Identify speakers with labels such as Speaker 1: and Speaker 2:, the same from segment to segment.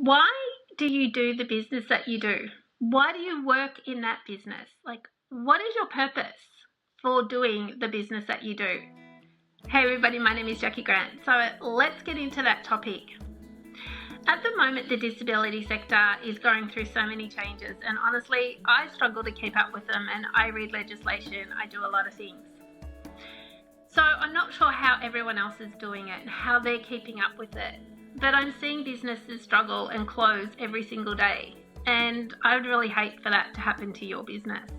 Speaker 1: Why do you do the business that you do? Why do you work in that business? Like, what is your purpose for doing the business that you do? Hey everybody, my name is Jacqui Grant. So let's get into that topic. At the moment, the disability sector is going through so many changes, and honestly, I struggle to keep up with them, and I read legislation, I do a lot of things. So I'm not sure how everyone else is doing it and how they're keeping up with it, but I'm seeing businesses struggle and close every single day, and I would really hate for that to happen to your business.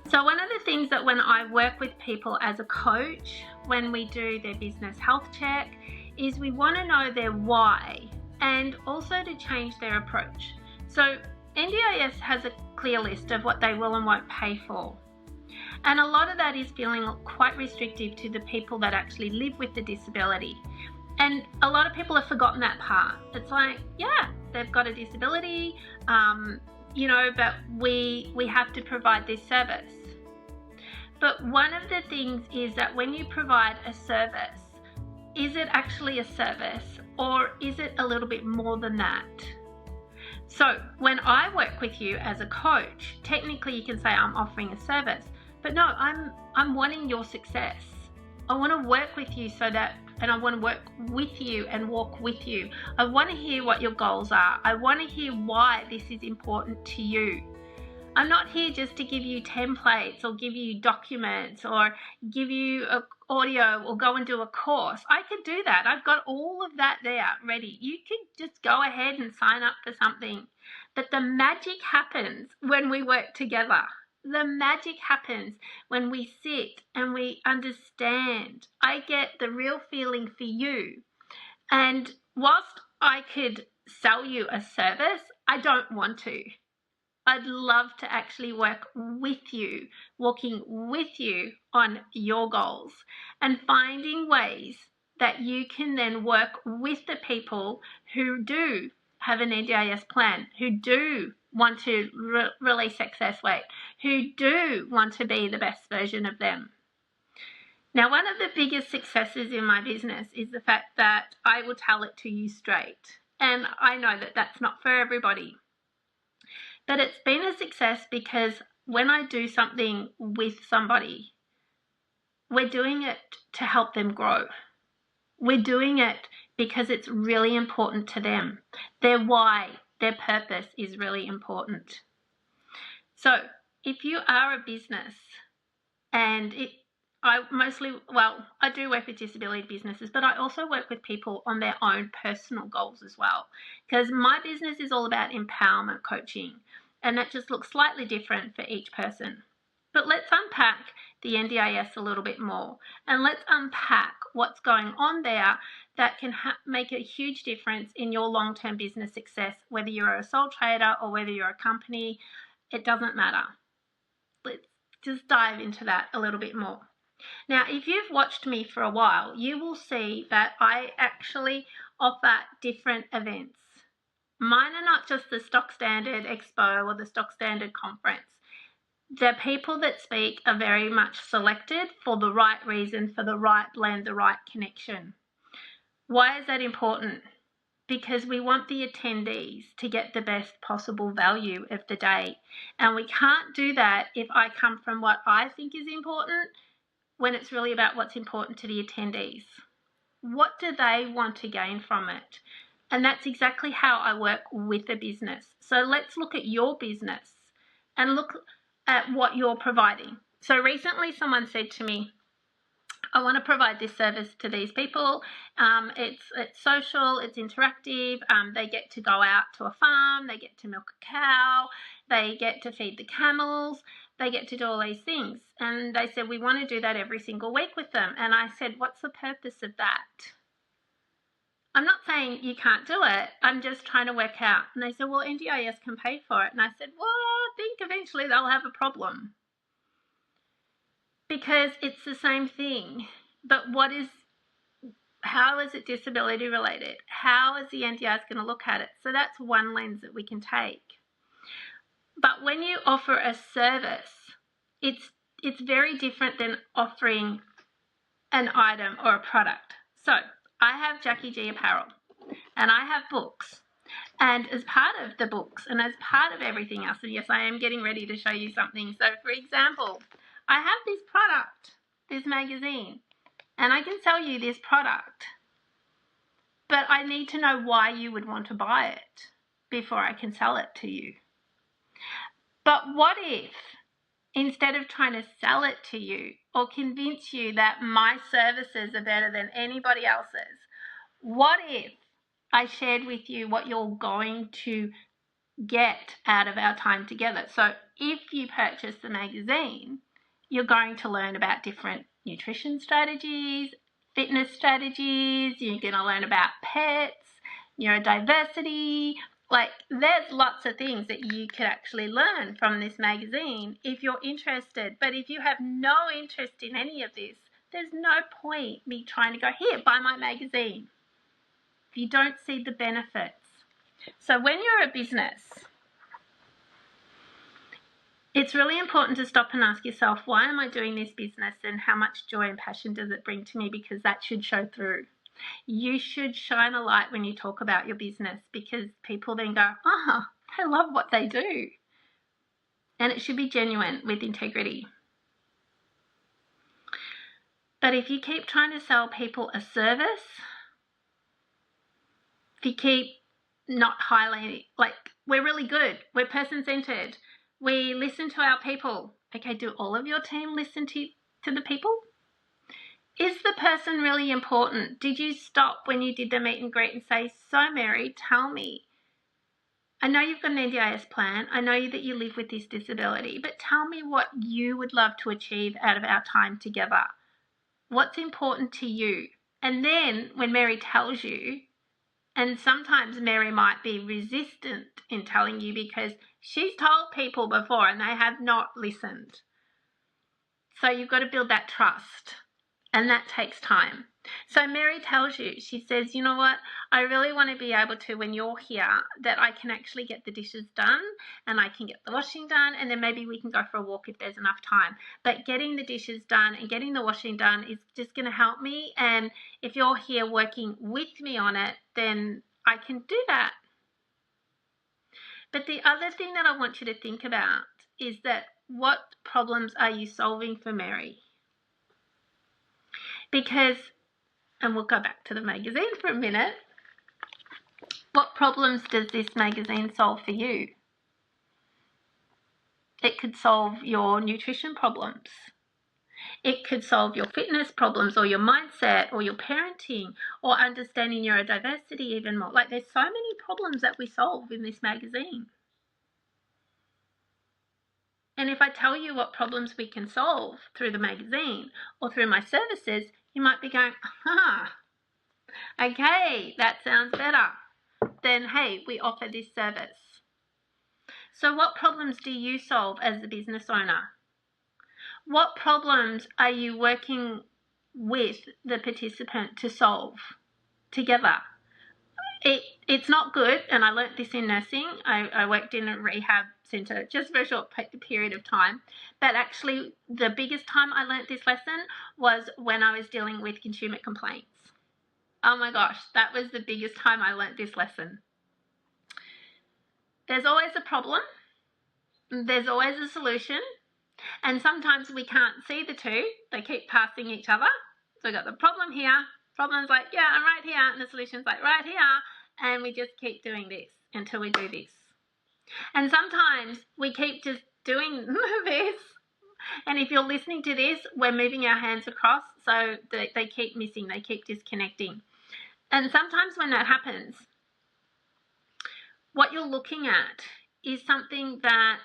Speaker 1: So one of the things that when I work with people as a coach, when we do their business health check, is we want to know their why and also to change their approach. So NDIS has a clear list of what they will and won't pay for. And a lot of that is feeling quite restrictive to the people that actually live with the disability. And a lot of people have forgotten that part. It's like, yeah, they've got a disability, but we have to provide this service. But one of the things is that when you provide a service, is it actually a service or is it a little bit more than that? So when I work with you as a coach, technically you can say I'm offering a service, but no, I'm wanting your success. I want to work with you and I want to work with you and walk with you. I want to hear what your goals are. I want to hear why this is important to you. I'm not here just to give you templates or give you documents or give you an audio or go and do a course. I could do that. I've got all of that there ready. You can just go ahead and sign up for something. But the magic happens when we work together. The magic happens when we sit and we understand. I get the real feeling for you. And whilst I could sell you a service, I don't want to. I'd love to actually work with you, walking with you on your goals and finding ways that you can then work with the people who do have an NDIS plan, who do want to release excess weight, who do want to be the best version of them. Now, one of the biggest successes in my business is the fact that I will tell it to you straight. And I know that that's not for everybody. But it's been a success because when I do something with somebody, we're doing it to help them grow. We're doing it because it's really important to them. Their why, their purpose is really important. So if you are a business and I do work with disability businesses, but I also work with people on their own personal goals as well, because my business is all about empowerment coaching, and that just looks slightly different for each person. But let's unpack the NDIS a little bit more, and let's unpack what's going on there that can make a huge difference in your long-term business success, whether you're a sole trader or whether you're a company. It doesn't matter. Let's just dive into that a little bit more. Now, if you've watched me for a while, you will see that I actually offer different events. Mine are not just the stock standard expo or the stock standard conference. The people that speak are very much selected for the right reason, for the right blend, the right connection. Why is that important? Because we want the attendees to get the best possible value of the day. And we can't do that if I come from what I think is important when it's really about what's important to the attendees. What do they want to gain from it? And that's exactly how I work with a business. So let's look at your business and look at what you're providing. So recently someone said to me, I want to provide this service to these people. It's social, it's interactive. They get to go out to a farm, they get to milk a cow, they get to feed the camels, they get to do all these things. And they said, we want to do that every single week with them. And I said, what's the purpose of that? I'm not saying you can't do it. I'm just trying to work out. And they said, well, NDIS can pay for it. And I said, well, I think eventually they'll have a problem. Because it's the same thing. But how is it disability related? How is the NDIS going to look at it? So that's one lens that we can take. But when you offer a service, it's very different than offering an item or a product. So I have Jacqui G apparel and I have books, And as part of the books and as part of everything else, and yes, I am getting ready to show you something. So, for example, I have this product, this magazine, and I can sell you this product, but I need to know why you would want to buy it before I can sell it to you. But what if, instead of trying to sell it to you or convince you that my services are better than anybody else's, what if I shared with you what you're going to get out of our time together? So if you purchase the magazine, you're going to learn about different nutrition strategies, fitness strategies, you're going to learn about pets, neurodiversity. Like, there's lots of things that you could actually learn from this magazine if you're interested. But if you have no interest in any of this, there's no point me trying to go, here, buy my magazine, if you don't see the benefits. So when you're a business, it's really important to stop and ask yourself, why am I doing this business and how much joy and passion does it bring to me? Because that should show through. You should shine a light when you talk about your business, because people then go, oh, I love what they do. And it should be genuine with integrity. But if you keep trying to sell people a service, if you keep not highlighting, like, we're really good, we're person-centered, we listen to our people. Okay, do all of your team listen to the people? Is the person really important? Did you stop when you did the meet and greet and say, so Mary, tell me, I know you've got an NDIS plan, I know that you live with this disability, but tell me what you would love to achieve out of our time together. What's important to you? And then when Mary tells you, and sometimes Mary might be resistant in telling you because she's told people before and they have not listened. So you've got to build that trust, and that takes time. So Mary tells you, she says, you know what, I really want to be able to, when you're here, that I can actually get the dishes done and I can get the washing done, and then maybe we can go for a walk if there's enough time. But getting the dishes done and getting the washing done is just going to help me, and if you're here working with me on it, then I can do that. But the other thing that I want you to think about is that, what problems are you solving for Mary? Because, and we'll go back to the magazine for a minute, what problems does this magazine solve for you? It could solve your nutrition problems. It could solve your fitness problems or your mindset or your parenting or understanding neurodiversity even more. Like, there's so many problems that we solve in this magazine. And if I tell you what problems we can solve through the magazine or through my services, you might be going, okay, that sounds better. Then, hey, we offer this service. So what problems do you solve as a business owner? What problems are you working with the participant to solve together? It's not good, and I learnt this in nursing. I worked in a rehab centre just for a short period of time, but actually the biggest time I learnt this lesson was when I was dealing with consumer complaints. Oh my gosh, that was the biggest time I learnt this lesson. There's always a problem, there's always a solution, and sometimes we can't see the two. They keep passing each other. So we've got the problem here, problem's like, yeah, I'm right here, and the solution's like right here, and we just keep doing this until we do this. And sometimes we keep just doing this, and if you're listening to this, we're moving our hands across, so they keep missing, they keep disconnecting. And sometimes when that happens, what you're looking at is something that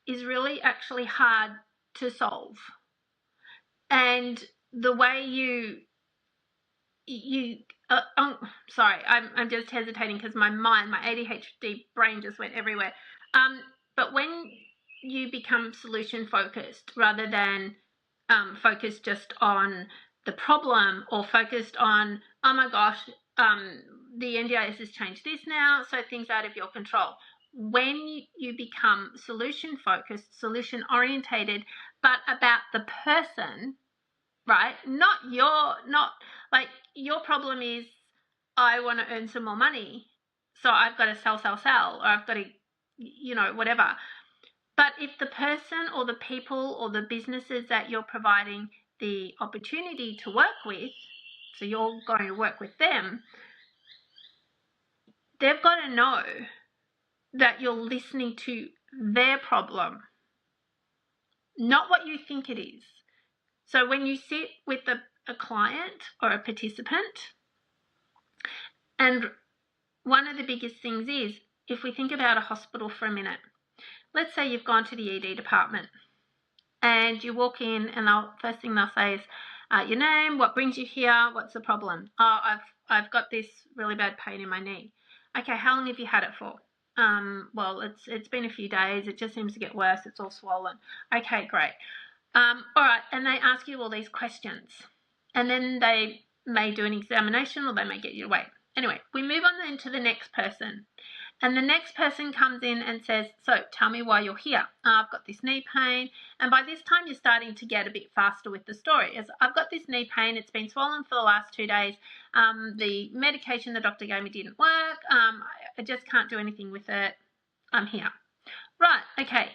Speaker 1: is really actually hard to solve. And the way sorry, I'm just hesitating because my ADHD brain just went everywhere. But when you become solution focused rather than focused just on the problem, or focused on, oh my gosh, the NDIS has changed this now, so things out of your control. When you become solution focused, solution orientated, but about the person, right? Not like your problem is, I want to earn some more money. So I've got to sell, or I've got to, whatever. But if the person or the people or the businesses that you're providing the opportunity to work with, so you're going to work with them, they've got to know that you're listening to their problem, not what you think it is. So when you sit with a client or a participant, and one of the biggest things is, if we think about a hospital for a minute, let's say you've gone to the ED department and you walk in and first thing they'll say is, your name, what brings you here, what's the problem? Oh, I've got this really bad pain in my knee. Okay, how long have you had it for? Well, it's been a few days. It just seems to get worse. It's all swollen. Okay, great. All right, and they ask you all these questions, and then they may do an examination or they may get you away. Anyway, we move on then to the next person. And the next person comes in and says, so tell me why you're here. I've got this knee pain. And by this time, you're starting to get a bit faster with the story. As I've got this knee pain. It's been swollen for the last 2 days. The medication the doctor gave me didn't work. I just can't do anything with it. I'm here. Right, okay.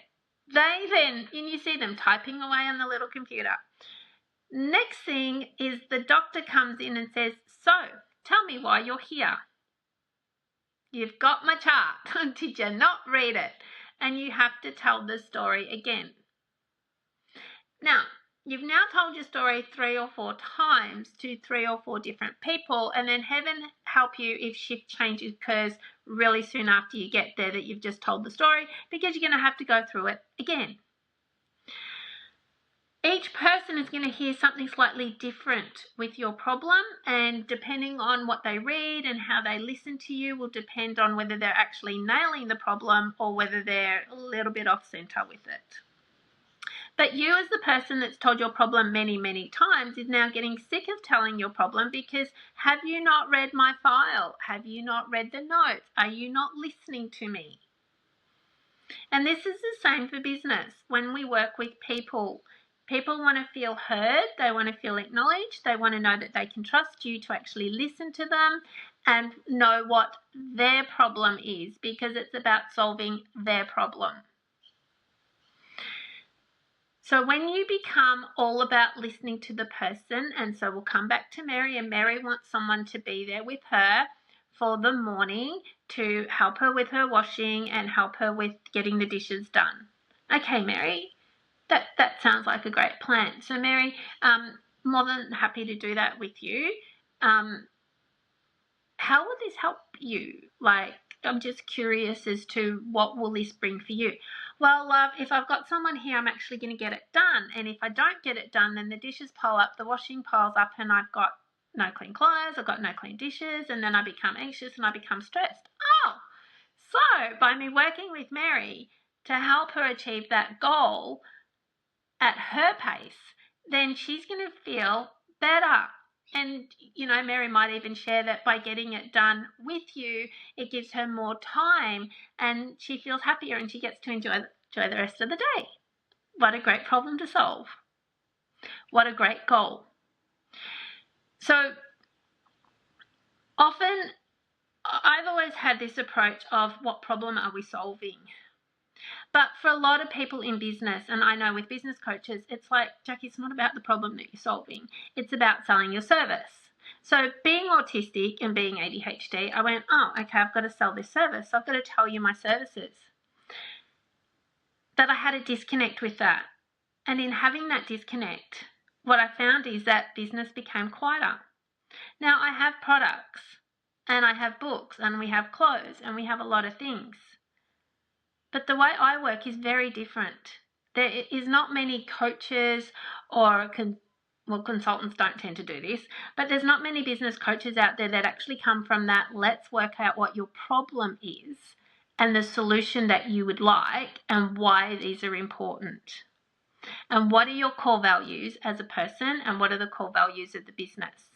Speaker 1: They then, and you see them typing away on the little computer. Next thing is the doctor comes in and says, so tell me why you're here. You've got my chart. Did you not read it? And you have to tell the story again. Now, you've now told your story 3 or 4 times to 3 or 4 different people, and then heaven help you if shift change occurs really soon after you get there that you've just told the story, because you're going to have to go through it again. Each person is going to hear something slightly different with your problem, and depending on what they read and how they listen to you will depend on whether they're actually nailing the problem or whether they're a little bit off center with it. But you, as the person that's told your problem many, many times, is now getting sick of telling your problem because have you not read my file? Have you not read the notes? Are you not listening to me? And this is the same for business. When we work with people, people want to feel heard, they want to feel acknowledged, they want to know that they can trust you to actually listen to them and know what their problem is, because it's about solving their problem. So when you become all about listening to the person, and so we'll come back to Mary, and Mary wants someone to be there with her for the morning to help her with her washing and help her with getting the dishes done. Okay, Mary, that sounds like a great plan. So Mary, more than happy to do that with you. How will this help you? Like, I'm just curious as to what will this bring for you. Well, love, if I've got someone here, I'm actually going to get it done. And if I don't get it done, then the dishes pile up, the washing piles up, and I've got no clean clothes, I've got no clean dishes, and then I become anxious and I become stressed. Oh, so by me working with Mary to help her achieve that goal at her pace, then she's going to feel better. And, Mary might even share that by getting it done with you, it gives her more time and she feels happier and she gets to enjoy the rest of the day. What a great problem to solve. What a great goal. So often I've always had this approach of what problem are we solving? But for a lot of people in business, and I know with business coaches, it's like, Jacqui, it's not about the problem that you're solving. It's about selling your service. So being autistic and being ADHD, I went, oh, okay, I've got to sell this service. I've got to tell you my services. But I had a disconnect with that. And in having that disconnect, what I found is that business became quieter. Now I have products and I have books and we have clothes and we have a lot of things. But the way I work is very different. There is not many coaches or consultants don't tend to do this, but there's not many business coaches out there that actually come from that let's work out what your problem is and the solution that you would like and why these are important. And what are your core values as a person and what are the core values of the business?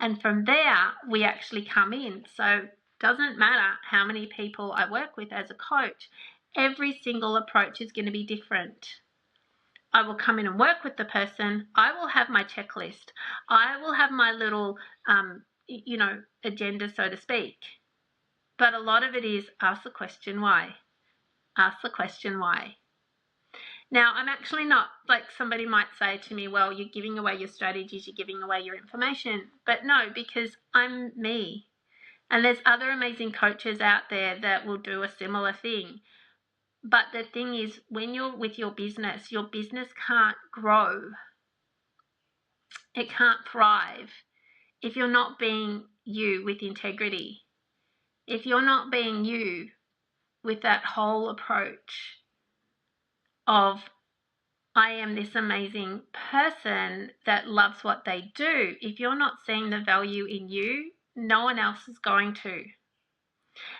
Speaker 1: And from there, we actually come in. So doesn't matter how many people I work with as a coach, every single approach is going to be different. I will come in and work with the person. I will have my checklist. I will have my little, agenda, so to speak. But a lot of it is ask the question why. Ask the question why. Now, I'm actually not, like somebody might say to me, well, you're giving away your strategies, you're giving away your information. But no, because I'm me. And there's other amazing coaches out there that will do a similar thing. But the thing is, when you're with your business can't grow. It can't thrive if you're not being you with integrity. If you're not being you with that whole approach of, I am this amazing person that loves what they do. If you're not seeing the value in you, no one else is going to.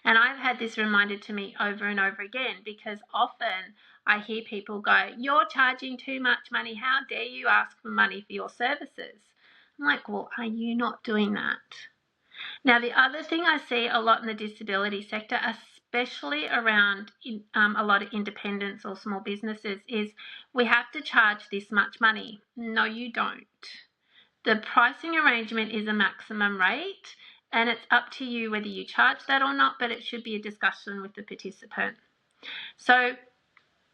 Speaker 1: And I've had this reminded to me over and over again, because often I hear people go, you're charging too much money. How dare you ask for money for your services? I'm like, well, are you not doing that? Now, the other thing I see a lot in the disability sector, especially around a lot of independents or small businesses, is we have to charge this much money. No, you don't. The pricing arrangement is a maximum rate, and it's up to you whether you charge that or not, but it should be a discussion with the participant. So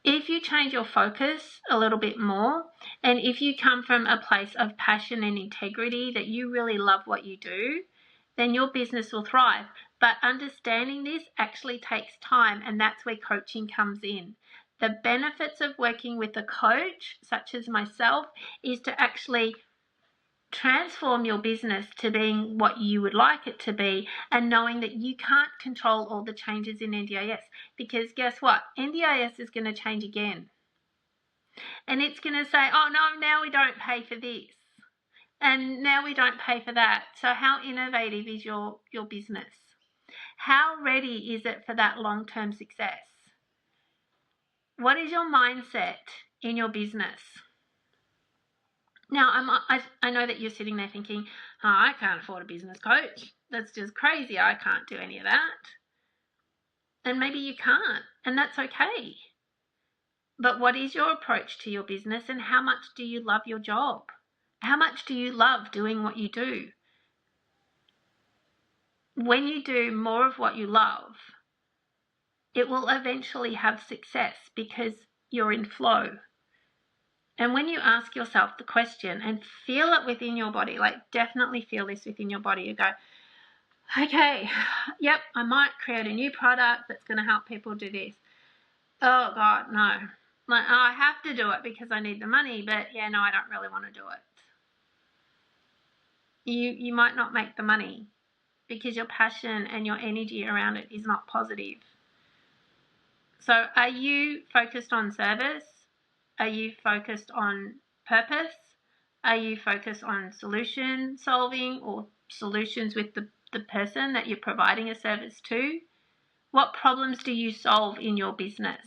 Speaker 1: if you change your focus a little bit more, and if you come from a place of passion and integrity that you really love what you do, then your business will thrive. But understanding this actually takes time, and that's where coaching comes in. The benefits of working with a coach, such as myself, is to actually transform your business to being what you would like it to be, and knowing that you can't control all the changes in NDIS, because guess what? NDIS is going to change again. And it's going to say, oh no, now we don't pay for this. And now we don't pay for that. So how innovative is your business? How ready is it for that long-term success? What is your mindset in your business? Now, I know that you're sitting there thinking, oh, I can't afford a business coach. That's just crazy. I can't do any of that. And maybe you can't, and that's okay. But what is your approach to your business, and how much do you love your job? How much do you love doing what you do? When you do more of what you love, it will eventually have success because you're in flow. And when you ask yourself the question and feel it within your body, like definitely feel this within your body, you go, okay, yep, I might create a new product that's going to help people do this. Oh God, no. Like, oh, I have to do it because I need the money, but yeah, no, I don't really want to do it. You might not make the money because your passion and your energy around it is not positive. So are you focused on service? Are you focused on purpose? Are you focused on solution solving or solutions with the person that you're providing a service to? What problems do you solve in your business?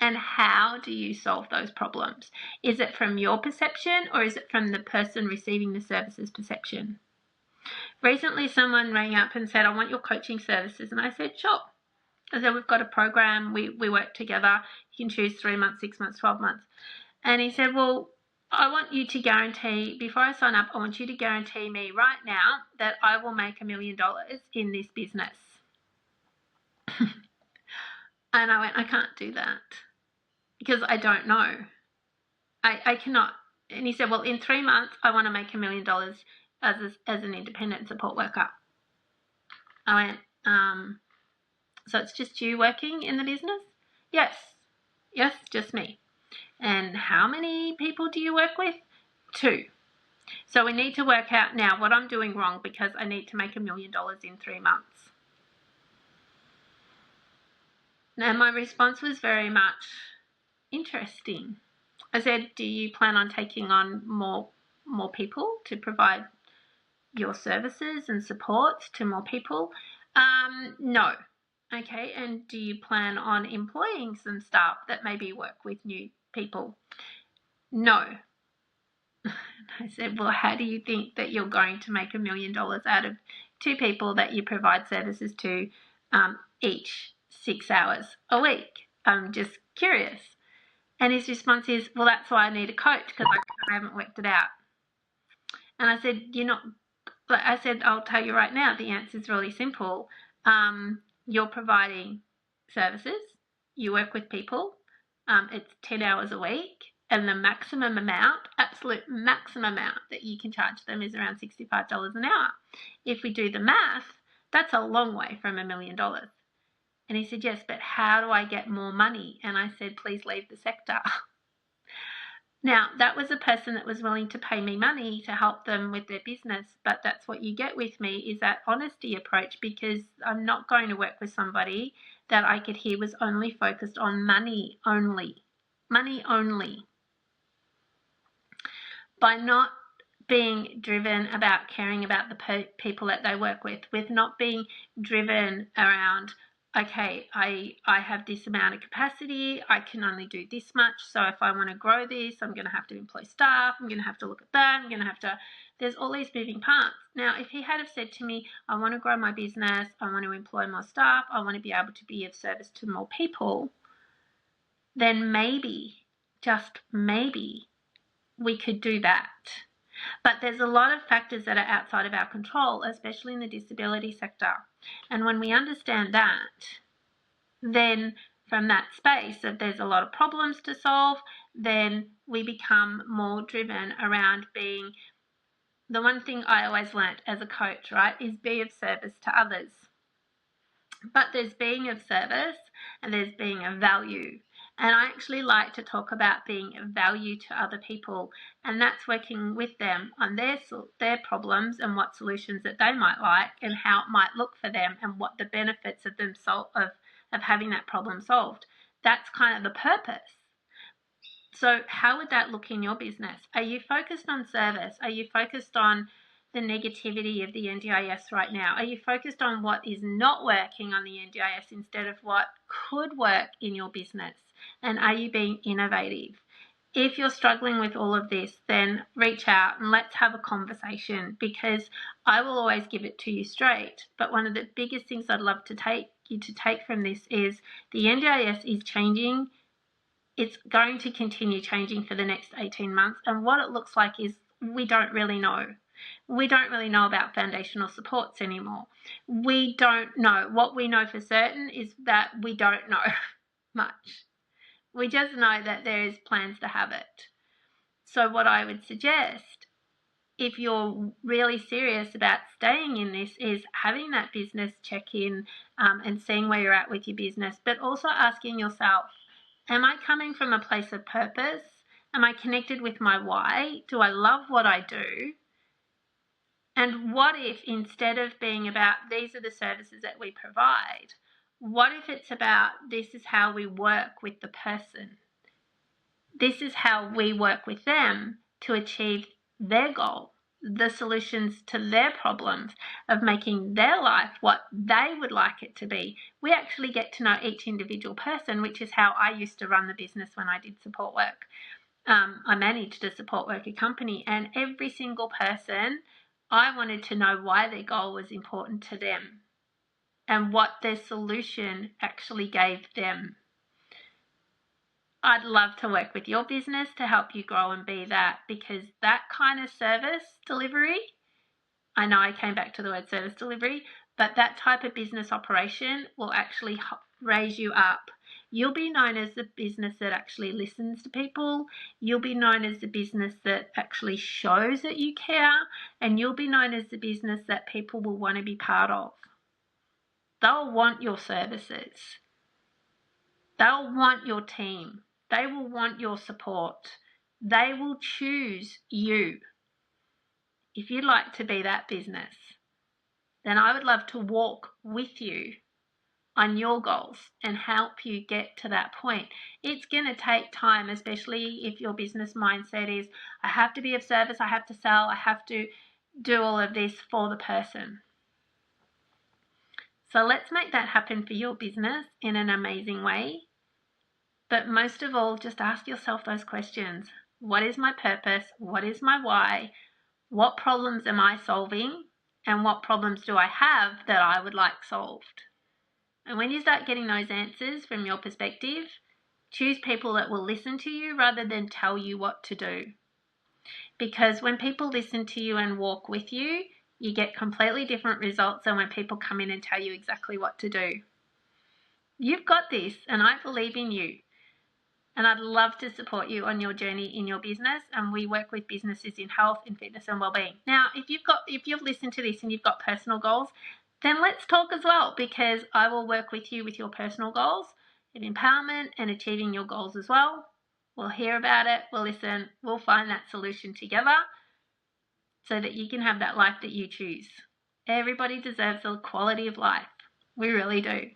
Speaker 1: And how do you solve those problems? Is it from your perception, or is it from the person receiving the service's perception? Recently, someone rang up and said, I want your coaching services. And I said, sure. I said, we've got a program. We work together. You can choose 3 months, 6 months, 12 months. And he said, well, I want you to guarantee, before I sign up, I want you to guarantee me right now that I will make $1 million in this business. And I went, I can't do that because I don't know. I cannot. And he said, well, in 3 months, I want to make $1 million as an independent support worker. I went, so it's just you working in the business? Yes, just me. And how many people do you work with? 2. So we need to work out now what I'm doing wrong, because I need to make $1 million in 3 months. Now, my response was very much interesting. I said, do you plan on taking on more people to provide your services and support to more people? No. Okay, and do you plan on employing some staff that maybe work with new people? No. I said, well, how do you think that you're going to make $1 million out of 2 people that you provide services to each 6 hours a week? I'm just curious. And his response is, well, that's why I need a coach, because I haven't worked it out. And I said, I'll tell you right now, the answer is really simple. you're providing services, you work with people, it's 10 hours a week, and the maximum amount, absolute maximum amount that you can charge them is around $65 an hour. If we do the math, that's a long way from $1 million. And he said, yes, but how do I get more money? And I said, please leave the sector. Now, that was a person that was willing to pay me money to help them with their business, but that's what you get with me, is that honesty approach, because I'm not going to work with somebody that I could hear was only focused on money only. Money only. By not being driven about caring about the people that they work with not being driven around, okay, I have this amount of capacity, I can only do this much, so if I want to grow this, I'm going to have to employ staff, I'm going to have to look at that, I'm going to have to, there's all these moving parts. Now, if he had have said to me, I want to grow my business, I want to employ more staff, I want to be able to be of service to more people, then maybe, just maybe, we could do that. But there's a lot of factors that are outside of our control, especially in the disability sector. And when we understand that, then from that space of there's a lot of problems to solve, then we become more driven around being, the one thing I always learnt as a coach, right, is be of service to others. But there's being of service and there's being of value. And I actually like to talk about being of value to other people, and that's working with them on their problems and what solutions that they might like and how it might look for them and what the benefits of them of having that problem solved. That's kind of the purpose. So how would that look in your business? Are you focused on service? Are you focused on the negativity of the NDIS right now? Are you focused on what is not working on the NDIS instead of what could work in your business? And are you being innovative? If you're struggling with all of this, then reach out and let's have a conversation, because I will always give it to you straight. But one of the biggest things I'd love to take from this is the NDIS is changing. It's going to continue changing for the next 18 months. And what it looks like is we don't really know. We don't really know about foundational supports anymore. We don't know. What we know for certain is that we don't know much. We just know that there is plans to have it. So what I would suggest, if you're really serious about staying in this, is having that business check-in and seeing where you're at with your business, but also asking yourself, am I coming from a place of purpose? Am I connected with my why? Do I love what I do? And what if, instead of being about these are the services that we provide, what if it's about this is how we work with the person? This is how we work with them to achieve their goal, the solutions to their problems of making their life what they would like it to be. We actually get to know each individual person, which is how I used to run the business when I did support work. I managed a support worker company, and every single person, I wanted to know why their goal was important to them and what their solution actually gave them. I'd love to work with your business to help you grow and be that, because that kind of service delivery, I know I came back to the word service delivery, but that type of business operation will actually raise you up. You'll be known as the business that actually listens to people. You'll be known as the business that actually shows that you care, and you'll be known as the business that people will want to be part of. They'll want your services. They'll want your team. They will want your support. They will choose you. If you'd like to be that business, then I would love to walk with you on your goals and help you get to that point. It's going to take time, especially if your business mindset is, I have to be of service, I have to sell, I have to do all of this for the person. So let's make that happen for your business in an amazing way. But most of all, just ask yourself those questions. What is my purpose? What is my why? What problems am I solving? And what problems do I have that I would like solved? And when you start getting those answers from your perspective, choose people that will listen to you rather than tell you what to do. Because when people listen to you and walk with you, you get completely different results than when people come in and tell you exactly what to do. You've got this, and I believe in you. And I'd love to support you on your journey in your business. And we work with businesses in health, in fitness, and wellbeing. Now, if you've listened to this and you've got personal goals, then let's talk as well, because I will work with you with your personal goals and empowerment and achieving your goals as well. We'll hear about it, we'll listen, we'll find that solution together so that you can have that life that you choose. Everybody deserves a quality of life. We really do.